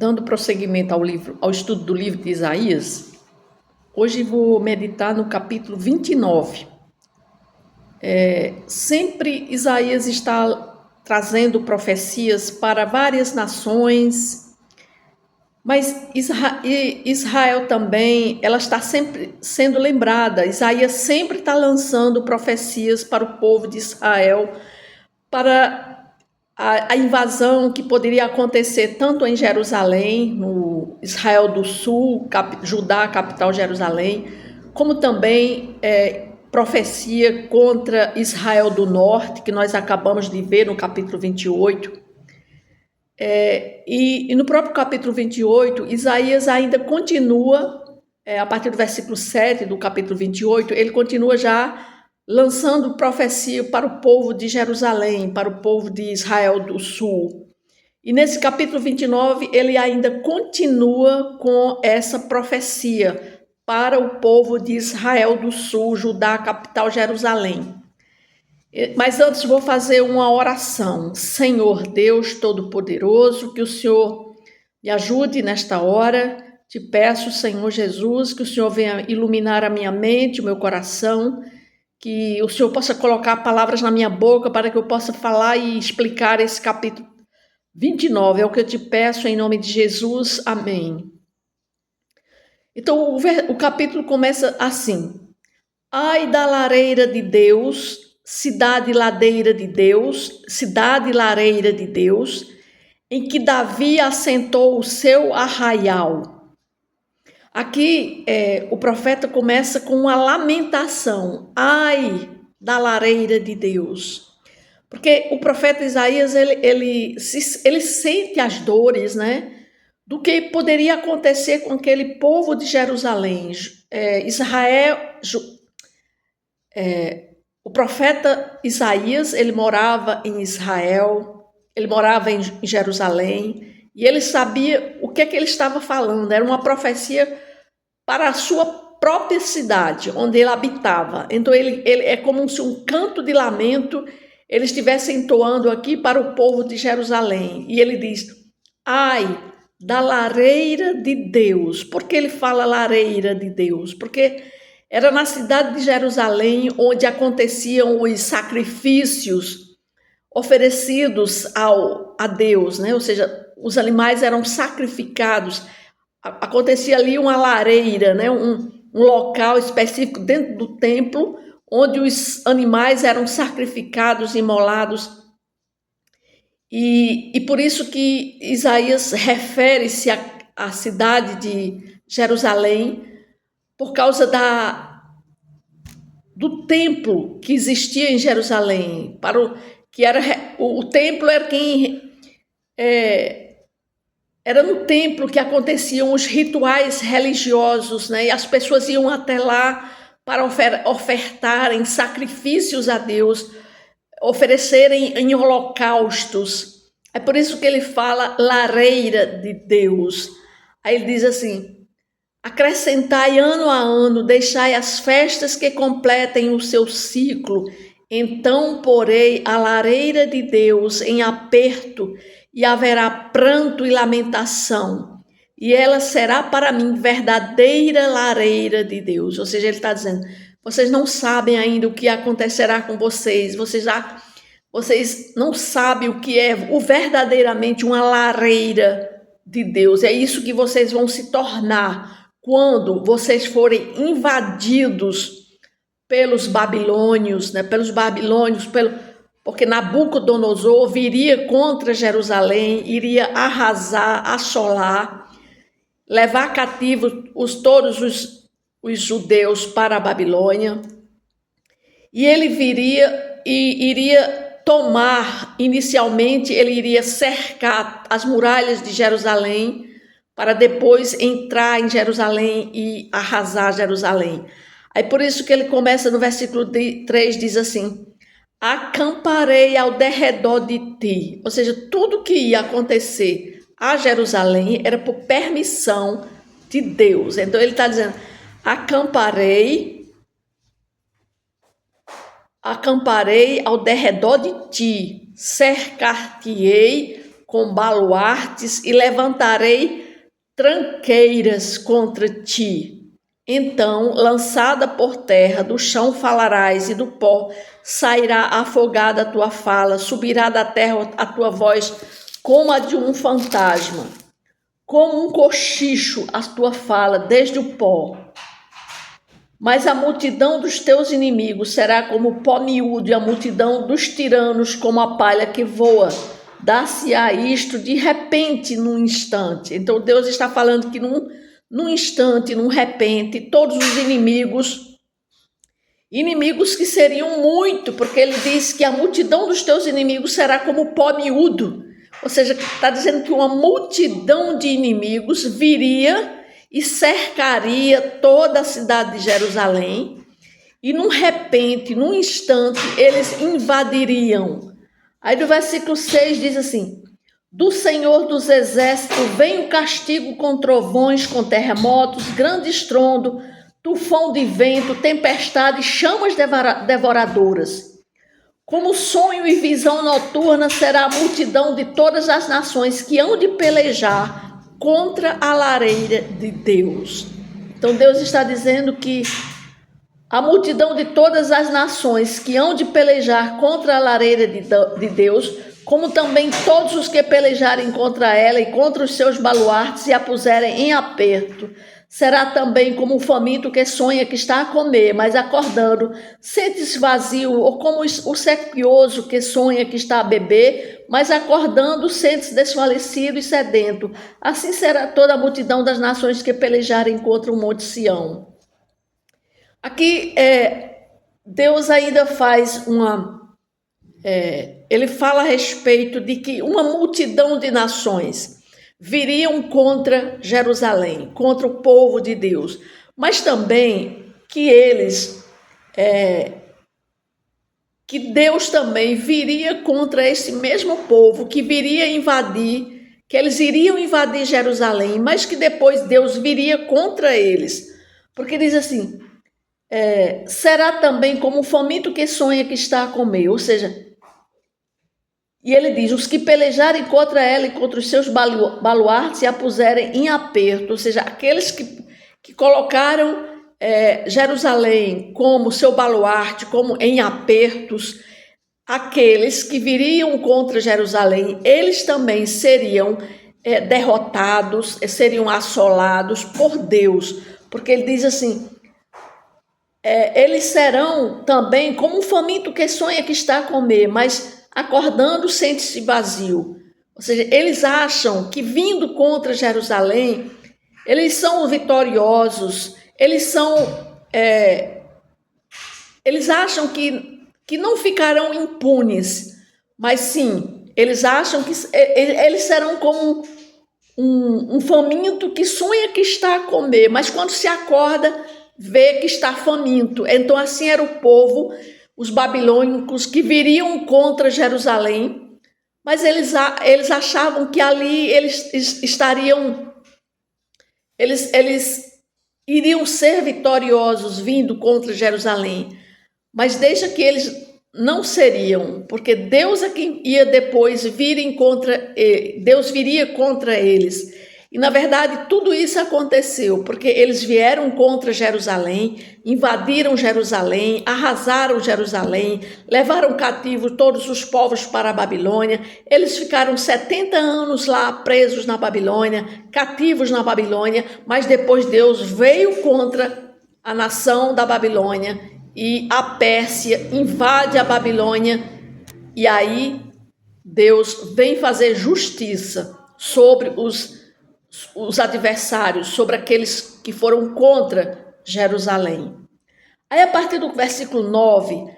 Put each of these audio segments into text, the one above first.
Dando prosseguimento ao estudo do livro de Isaías, hoje vou meditar no capítulo 29. Sempre Isaías está trazendo profecias para várias nações, mas Israel também, ela está sempre sendo lembrada. Isaías sempre está lançando profecias para o povo de Israel, para a invasão que poderia acontecer tanto em Jerusalém, no Israel do Sul, Judá, capital Jerusalém, como também profecia contra Israel do Norte, que nós acabamos de ver no capítulo 28. E no próprio capítulo 28, Isaías ainda continua, a partir do versículo 7 do capítulo 28, ele continua já lançando profecia para o povo de Jerusalém, para o povo de Israel do Sul. E nesse capítulo 29, ele ainda continua com essa profecia para o povo de Israel do Sul, Judá, capital Jerusalém. Mas antes vou fazer uma oração. Senhor Deus Todo-Poderoso, que o Senhor me ajude nesta hora. Te peço, Senhor Jesus, que o Senhor venha iluminar a minha mente, o meu coração, que o Senhor possa colocar palavras na minha boca para que eu possa falar e explicar esse capítulo 29. É o que eu te peço em nome de Jesus. Amém. Então, o capítulo começa assim. Ai da lareira de Deus, cidade ladeira de Deus, cidade lareira de Deus, em que Davi assentou o seu arraial. Aqui o profeta começa com uma lamentação. Ai da lareira de Deus. Porque o profeta Isaías, ele sente as dores, né, do que poderia acontecer com aquele povo de Jerusalém. O profeta Isaías, ele morava em Israel, ele morava em Jerusalém, e ele sabia o que ele estava falando. Era uma profecia para a sua própria cidade, onde ele habitava. Então ele é como se um canto de lamento ele estivesse entoando aqui para o povo de Jerusalém. E ele diz, ai da lareira de Deus. Por que ele fala lareira de Deus? Porque era na cidade de Jerusalém onde aconteciam os sacrifícios oferecidos a Deus, né? Ou seja, os animais eram sacrificados. Acontecia ali uma lareira, né? um local específico dentro do templo, onde os animais eram sacrificados, imolados. E por isso que Isaías refere-se à cidade de Jerusalém, por causa do templo que existia em Jerusalém. O templo era era no templo que aconteciam os rituais religiosos, né? E as pessoas iam até lá para ofertarem sacrifícios a Deus, oferecerem em holocaustos. É por isso que ele fala lareira de Deus. Aí ele diz assim, acrescentai ano a ano, deixai as festas que completem o seu ciclo, então porei a lareira de Deus em aperto, e haverá pranto e lamentação, e ela será para mim verdadeira lareira de Deus. Ou seja, ele está dizendo, vocês não sabem ainda o que acontecerá com vocês, vocês não sabem o que é verdadeiramente uma lareira de Deus. É isso que vocês vão se tornar quando vocês forem invadidos pelos babilônios, né? Porque Nabucodonosor viria contra Jerusalém, iria arrasar, assolar, levar cativos todos os judeus para a Babilônia. E ele viria e iria tomar, inicialmente ele iria cercar as muralhas de Jerusalém, para depois entrar em Jerusalém e arrasar Jerusalém. Aí por isso que ele começa no versículo 3, diz assim, acamparei ao derredor de ti. Ou seja, tudo que ia acontecer a Jerusalém era por permissão de Deus. Então ele está dizendo, acamparei ao derredor de ti, cercar-te-ei com baluartes e levantarei tranqueiras contra ti. Então, lançada por terra, do chão falarás e do pó sairá afogada a tua fala, subirá da terra a tua voz como a de um fantasma, como um cochicho a tua fala desde o pó. Mas a multidão dos teus inimigos será como o pó miúdo e a multidão dos tiranos como a palha que voa. Dar-se-á isto de repente, num instante. Então Deus está falando que num instante, num repente, todos os inimigos que seriam muito, porque ele diz que a multidão dos teus inimigos será como pó miúdo. Ou seja, está dizendo que uma multidão de inimigos viria e cercaria toda a cidade de Jerusalém, e num repente, num instante, eles invadiriam. Aí no versículo 6 diz assim: do Senhor dos exércitos vem o castigo com trovões, com terremotos, grande estrondo, tufão de vento, tempestade, chamas devoradoras. Como sonho e visão noturna será a multidão de todas as nações que hão de pelejar contra a lareira de Deus. Então Deus está dizendo que a multidão de todas as nações que hão de pelejar contra a lareira de Deus, como também todos os que pelejarem contra ela e contra os seus baluartes e a puserem em aperto, será também como um faminto que sonha que está a comer, mas acordando, sente-se vazio, ou como o sequioso que sonha que está a beber, mas acordando, sente-se desfalecido e sedento. Assim será toda a multidão das nações que pelejarem contra o monte Sião. Aqui Deus ainda faz ele fala a respeito de que uma multidão de nações viriam contra Jerusalém, contra o povo de Deus, mas também que que Deus também viria contra esse mesmo povo que viria invadir, que eles iriam invadir Jerusalém, mas que depois Deus viria contra eles, porque diz assim, será também como um faminto que sonha que está a comer, ou seja, e ele diz, os que pelejarem contra ela e contra os seus baluartes e a puserem em aperto, ou seja, aqueles que colocaram Jerusalém como seu baluarte, como em apertos, aqueles que viriam contra Jerusalém, eles também seriam derrotados, seriam assolados por Deus, porque ele diz assim, eles serão também como um faminto que sonha que está a comer, mas acordando sente-se vazio. Ou seja, eles acham que vindo contra Jerusalém, eles são vitoriosos, eles acham que não ficarão impunes, mas sim, eles acham que eles serão como um faminto que sonha que está a comer, mas quando se acorda, vê que está faminto. Então assim era o povo, os babilônicos que viriam contra Jerusalém, mas eles achavam que ali eles iriam ser vitoriosos vindo contra Jerusalém, mas deixa que eles não seriam, porque Deus é quem ia depois Deus viria contra eles. E, na verdade, tudo isso aconteceu porque eles vieram contra Jerusalém, invadiram Jerusalém, arrasaram Jerusalém, levaram cativo todos os povos para a Babilônia. Eles ficaram 70 anos lá presos na Babilônia, cativos na Babilônia, mas depois Deus veio contra a nação da Babilônia e a Pérsia invade a Babilônia. E aí Deus vem fazer justiça sobre os adversários, sobre aqueles que foram contra Jerusalém. Aí a partir do versículo 9,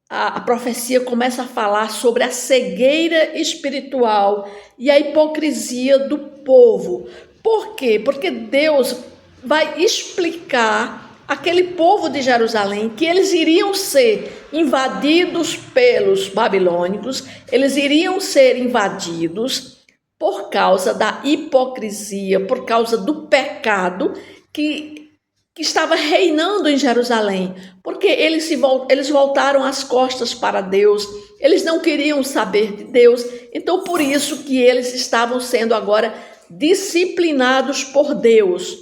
a profecia começa a falar sobre a cegueira espiritual e a hipocrisia do povo. Por quê? Porque Deus vai explicar aquele povo de Jerusalém que eles iriam ser invadidos pelos babilônicos, eles iriam ser invadidos por causa da hipocrisia, por causa do pecado que que estava reinando em Jerusalém, porque eles voltaram as costas para Deus, eles não queriam saber de Deus, então por isso que eles estavam sendo agora disciplinados por Deus.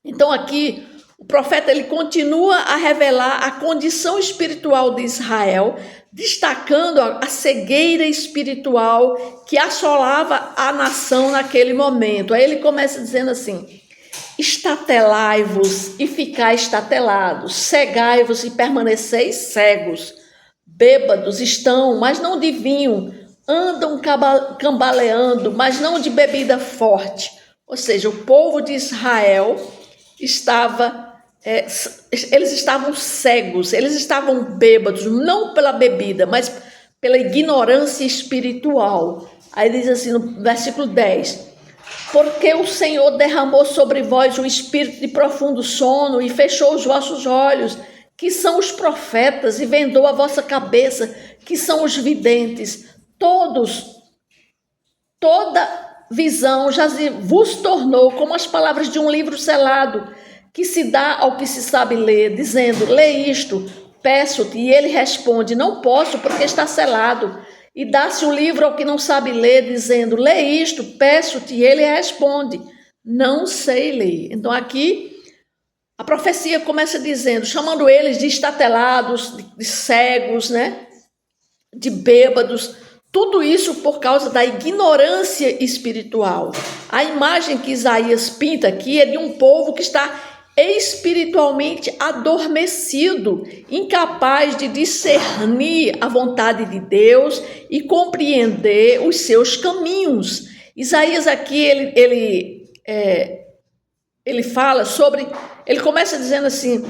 Então aqui o profeta ele continua a revelar a condição espiritual de Israel, destacando a cegueira espiritual que assolava a nação naquele momento. Aí ele começa dizendo assim: estatelai-vos e ficai estatelados, cegai-vos e permaneceis cegos, bêbados estão, mas não de vinho, andam cambaleando, mas não de bebida forte. Ou seja, o povo de Israel eles estavam cegos, eles estavam bêbados, não pela bebida, mas pela ignorância espiritual. Aí diz assim no versículo 10: porque o Senhor derramou sobre vós um espírito de profundo sono e fechou os vossos olhos, que são os profetas, e vendou a vossa cabeça, que são os videntes. Toda visão já vos tornou como as palavras de um livro selado, que se dá ao que se sabe ler, dizendo: lê isto, peço-te, e ele responde: não posso, porque está selado. E dá-se o livro ao que não sabe ler, dizendo: lê isto, peço-te, e ele responde: não sei ler. Então aqui a profecia começa dizendo, chamando eles de estatelados, de cegos, né? De bêbados, tudo isso por causa da ignorância espiritual. A imagem que Isaías pinta aqui é de um povo que está espiritualmente adormecido, incapaz de discernir a vontade de Deus e compreender os seus caminhos. Isaías aqui, ele fala sobre, ele começa dizendo assim,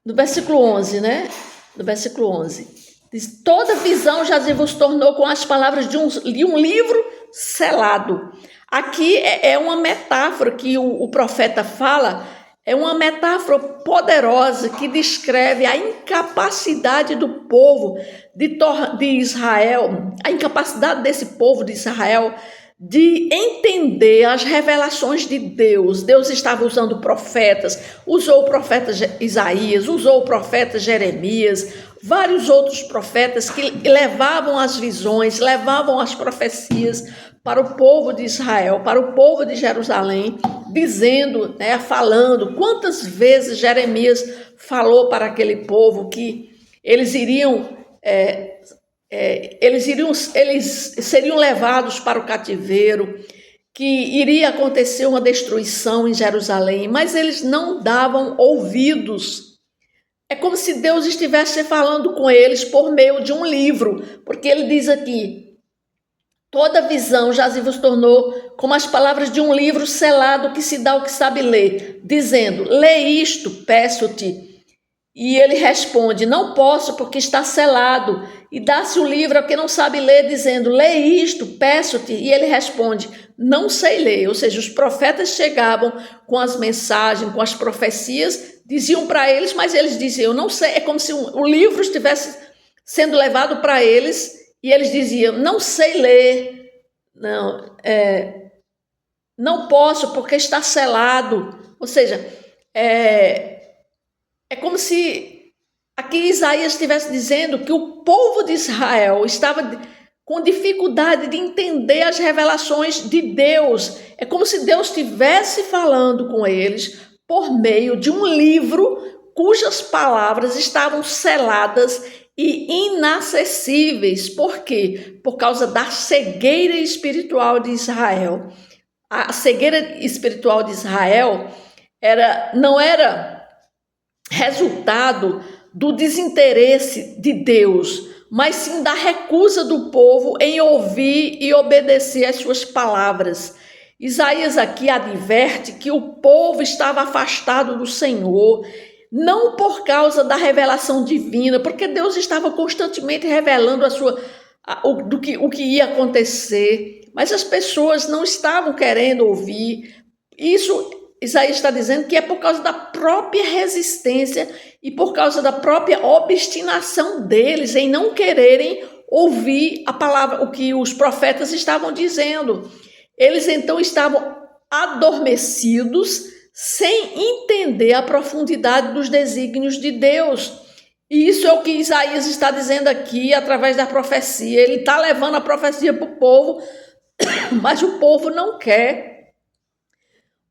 no versículo 11, né? No versículo 11, diz: toda visão já se vos tornou com as palavras de um livro selado. Aqui é uma metáfora que o profeta fala, é uma metáfora poderosa que descreve a incapacidade do povo de Israel, a incapacidade desse povo de Israel de entender as revelações de Deus. Deus estava usando profetas, usou o profeta Isaías, usou o profeta Jeremias, vários outros profetas que levavam as visões, levavam as profecias para o povo de Israel, para o povo de Jerusalém, dizendo, né, falando, quantas vezes Jeremias falou para aquele povo que eles seriam levados para o cativeiro, que iria acontecer uma destruição em Jerusalém, mas eles não davam ouvidos. É como se Deus estivesse falando com eles por meio de um livro, porque ele diz aqui: toda visão já se vos tornou como as palavras de um livro selado que se dá ao que sabe ler, dizendo: lê isto, peço-te. E ele responde: não posso, porque está selado. E dá-se o livro ao que não sabe ler, dizendo: lê isto, peço-te. E ele responde: não sei ler. Ou seja, os profetas chegavam com as mensagens, com as profecias, diziam para eles, mas eles diziam: não sei. É como se o livro estivesse sendo levado para eles e eles diziam: não sei ler, não posso porque está selado. Ou seja, é como se aqui Isaías estivesse dizendo que o povo de Israel estava com dificuldade de entender as revelações de Deus. É como se Deus estivesse falando com eles por meio de um livro cujas palavras estavam seladas e inacessíveis. Por quê? Por causa da cegueira espiritual de Israel. A cegueira espiritual de Israel não era resultado do desinteresse de Deus, mas sim da recusa do povo em ouvir e obedecer às suas palavras. Isaías aqui adverte que o povo estava afastado do Senhor, não por causa da revelação divina, porque Deus estava constantemente revelando o que ia acontecer, mas as pessoas não estavam querendo ouvir. Isso Isaías está dizendo que é por causa da própria resistência e por causa da própria obstinação deles em não quererem ouvir a palavra, o que os profetas estavam dizendo. Eles então estavam adormecidos, sem entender a profundidade dos desígnios de Deus. E isso é o que Isaías está dizendo aqui através da profecia. Ele está levando a profecia para o povo, mas o povo não quer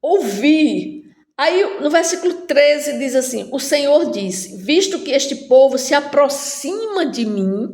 ouvir. Aí no versículo 13 diz assim: o Senhor disse: visto que este povo se aproxima de mim,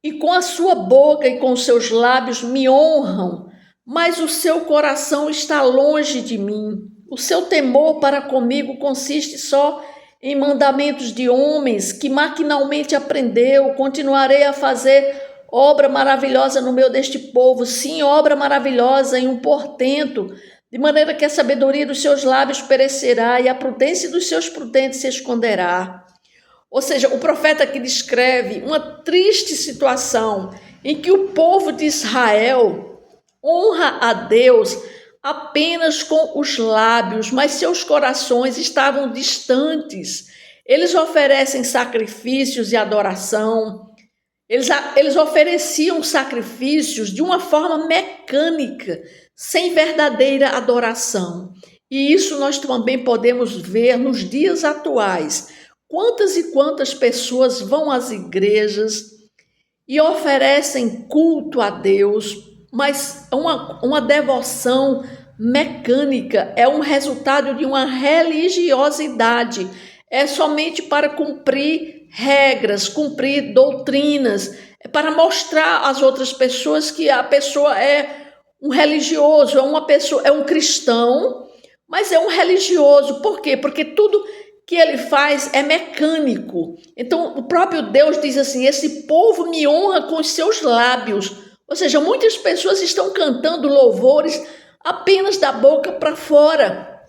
e com a sua boca e com os seus lábios me honram, mas o seu coração está longe de mim. O seu temor para comigo consiste só em mandamentos de homens que maquinalmente aprendeu. Continuarei a fazer obra maravilhosa no meio deste povo, sim, obra maravilhosa em um portento, de maneira que a sabedoria dos seus lábios perecerá e a prudência dos seus prudentes se esconderá. Ou seja, o profeta aqui descreve uma triste situação em que o povo de Israel honra a Deus apenas com os lábios, mas seus corações estavam distantes. Eles oferecem sacrifícios e adoração. Eles ofereciam sacrifícios de uma forma mecânica, sem verdadeira adoração. E isso nós também podemos ver nos dias atuais. Quantas e quantas pessoas vão às igrejas e oferecem culto a Deus, mas uma devoção mecânica, é um resultado de uma religiosidade, é somente para cumprir regras, cumprir doutrinas, é para mostrar às outras pessoas que a pessoa é um religioso, é um cristão, mas é um religioso. Por quê? Porque tudo que ele faz é mecânico. Então o próprio Deus diz assim: esse povo me honra com os seus lábios. Ou seja, muitas pessoas estão cantando louvores apenas da boca para fora,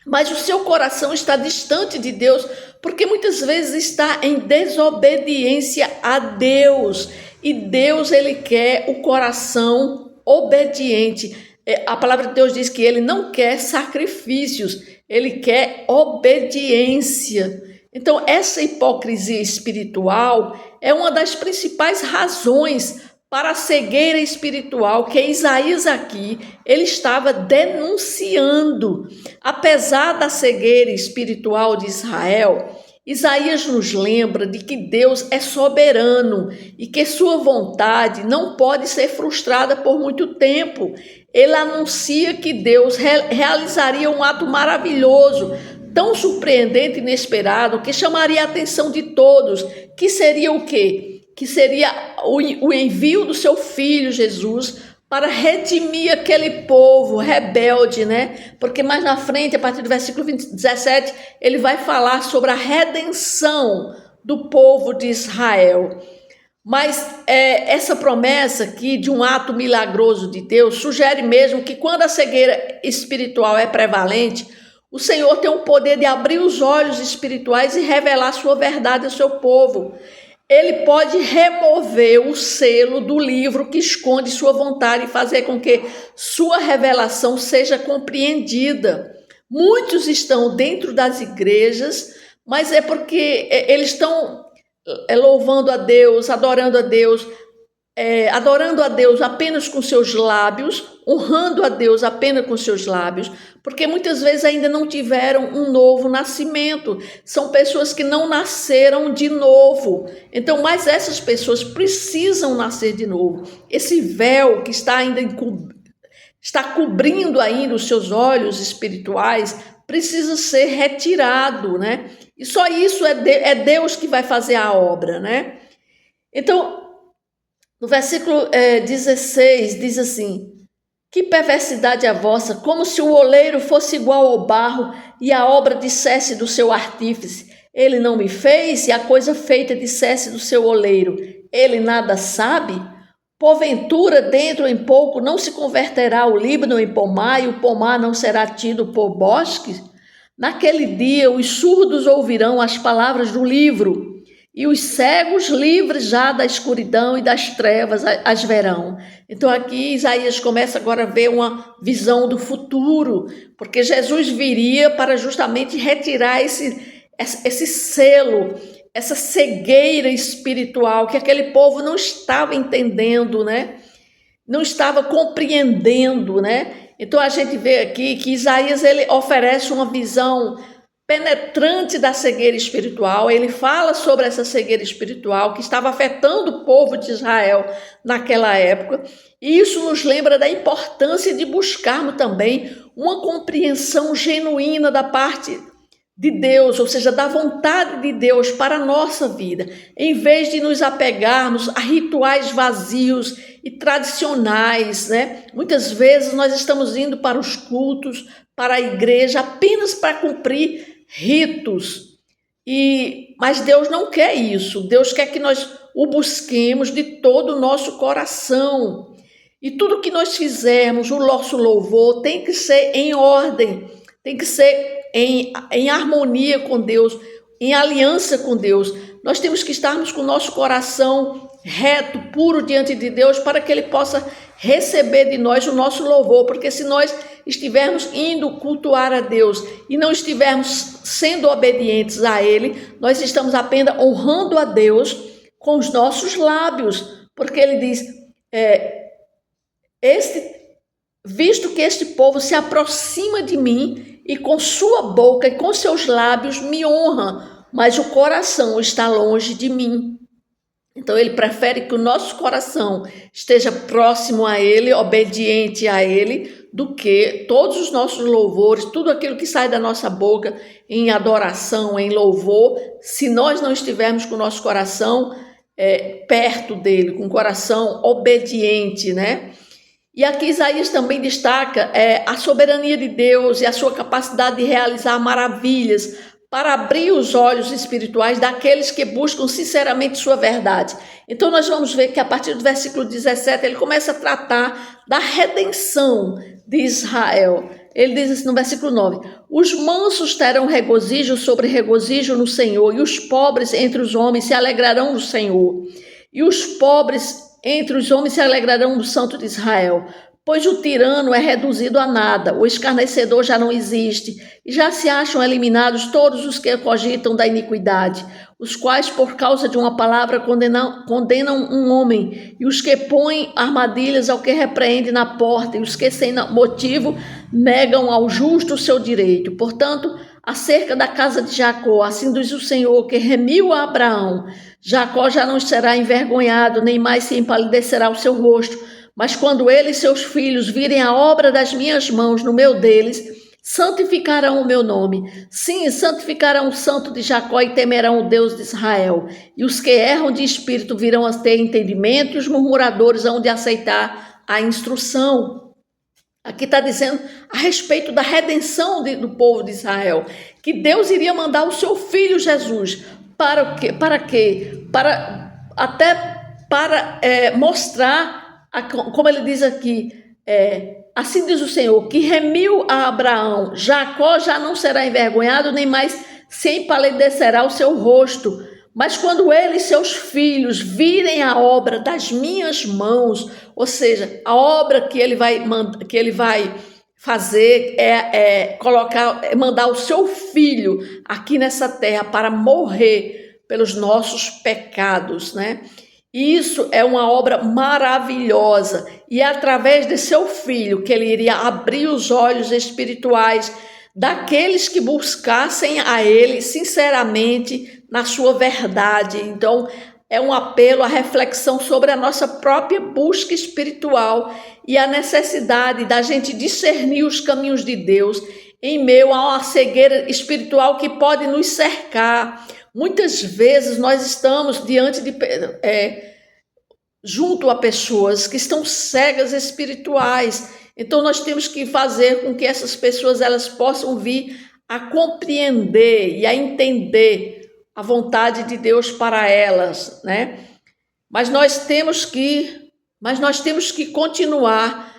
mas o seu coração está distante de Deus, porque muitas vezes está em desobediência a Deus. E Deus, ele quer o coração obediente. A palavra de Deus diz que ele não quer sacrifícios, ele quer obediência. Então, essa hipocrisia espiritual é uma das principais razões para a cegueira espiritual que Isaías aqui, ele estava denunciando. Apesar da cegueira espiritual de Israel, Isaías nos lembra de que Deus é soberano e que sua vontade não pode ser frustrada por muito tempo. Ele anuncia que Deus realizaria um ato maravilhoso, tão surpreendente e inesperado, que chamaria a atenção de todos, que seria o quê? Que seria o envio do seu filho Jesus para redimir aquele povo rebelde, né? Porque mais na frente, a partir do versículo 17, ele vai falar sobre a redenção do povo de Israel. Mas essa promessa aqui de um ato milagroso de Deus sugere mesmo que quando a cegueira espiritual é prevalente, o Senhor tem o poder de abrir os olhos espirituais e revelar sua verdade ao seu povo. Ele pode remover o selo do livro que esconde sua vontade e fazer com que sua revelação seja compreendida. Muitos estão dentro das igrejas, mas é porque eles estão louvando a Deus, adorando a Deus apenas com seus lábios, honrando a Deus apenas com seus lábios, porque muitas vezes ainda não tiveram um novo nascimento. São pessoas que não nasceram de novo. Então, mas essas pessoas precisam nascer de novo. Esse véu que está cobrindo ainda os seus olhos espirituais precisa ser retirado, né? E só isso é Deus que vai fazer a obra, né? Então, no versículo 16, diz assim: que perversidade a vossa, como se o oleiro fosse igual ao barro e a obra dissesse do seu artífice: ele não me fez, e a coisa feita dissesse do seu oleiro: ele nada sabe? Porventura, dentro em pouco, não se converterá o Líbano em pomar, e o pomar não será tido por bosque? Naquele dia, os surdos ouvirão as palavras do livro, e os cegos, livres já da escuridão e das trevas, as verão. Então aqui Isaías começa agora a ver uma visão do futuro, porque Jesus viria para justamente retirar esse selo, essa cegueira espiritual que aquele povo não estava entendendo, né? Não estava compreendendo, né? Então a gente vê aqui que Isaías ele oferece uma visão penetrante da cegueira espiritual. Ele fala sobre essa cegueira espiritual que estava afetando o povo de Israel naquela época. E isso nos lembra da importância de buscarmos também uma compreensão genuína da parte de Deus, ou seja, da vontade de Deus para a nossa vida, em vez de nos apegarmos a rituais vazios e tradicionais, né? Muitas vezes nós estamos indo para os cultos, para a igreja, apenas para cumprir ritos, mas Deus não quer isso. Deus quer que nós o busquemos de todo o nosso coração. E tudo que nós fizermos, o nosso louvor, tem que ser em ordem, tem que ser em harmonia com Deus, em aliança com Deus. Nós temos que estarmos com o nosso coração reto, puro diante de Deus, para que Ele possa receber de nós o nosso louvor, porque se nós estivermos indo cultuar a Deus e não estivermos sendo obedientes a Ele, nós estamos apenas honrando a Deus com os nossos lábios, porque Ele diz, visto que este povo se aproxima de mim e com sua boca e com seus lábios me honra, mas o coração está longe de mim. Então ele prefere que o nosso coração esteja próximo a Ele, obediente a Ele, do que todos os nossos louvores, tudo aquilo que sai da nossa boca em adoração, em louvor, se nós não estivermos com o nosso coração perto dele, com o coração obediente, né? E aqui Isaías também destaca a soberania de Deus e a sua capacidade de realizar maravilhas para abrir os olhos espirituais daqueles que buscam sinceramente sua verdade. Então nós vamos ver que a partir do versículo 17 ele começa a tratar da redenção de Israel. Ele diz assim no versículo 9, os mansos terão regozijo sobre regozijo no Senhor, e os pobres entre os homens se alegrarão no Senhor. E os pobres entre os homens se alegrarão no Santo de Israel, pois o tirano é reduzido a nada, o escarnecedor já não existe, e já se acham eliminados todos os que cogitam da iniquidade, os quais por causa de uma palavra condenam um homem, e os que põem armadilhas ao que repreende na porta, e os que sem motivo negam ao justo o seu direito. Portanto, acerca da casa de Jacó, assim diz o Senhor, que remiu a Abraão, Jacó já não será envergonhado, nem mais se empalidecerá o seu rosto, mas quando ele e seus filhos virem a obra das minhas mãos no meio deles, santificarão o meu nome. Sim, santificarão o santo de Jacó e temerão o Deus de Israel. E os que erram de espírito virão a ter entendimento, e os murmuradores hão de aceitar a instrução. Aqui está dizendo a respeito da redenção do povo de Israel, que Deus iria mandar o seu filho Jesus. Para quê? Para mostrar, como ele diz aqui, assim diz o Senhor, que remiu a Abraão, Jacó já não será envergonhado, nem mais se empalidecerá o seu rosto. Mas quando ele e seus filhos virem a obra das minhas mãos, ou seja, a obra que ele vai fazer mandar o seu filho aqui nessa terra para morrer pelos nossos pecados, né? E isso é uma obra maravilhosa, e é através de seu filho que ele iria abrir os olhos espirituais daqueles que buscassem a ele sinceramente na sua verdade. Então, é um apelo à reflexão sobre a nossa própria busca espiritual e a necessidade da gente discernir os caminhos de Deus em meio a uma cegueira espiritual que pode nos cercar. Muitas vezes nós estamos junto a pessoas que estão cegas espirituais. Então nós temos que fazer com que essas pessoas elas possam vir a compreender e a entender a vontade de Deus para elas, né? Mas nós temos que continuar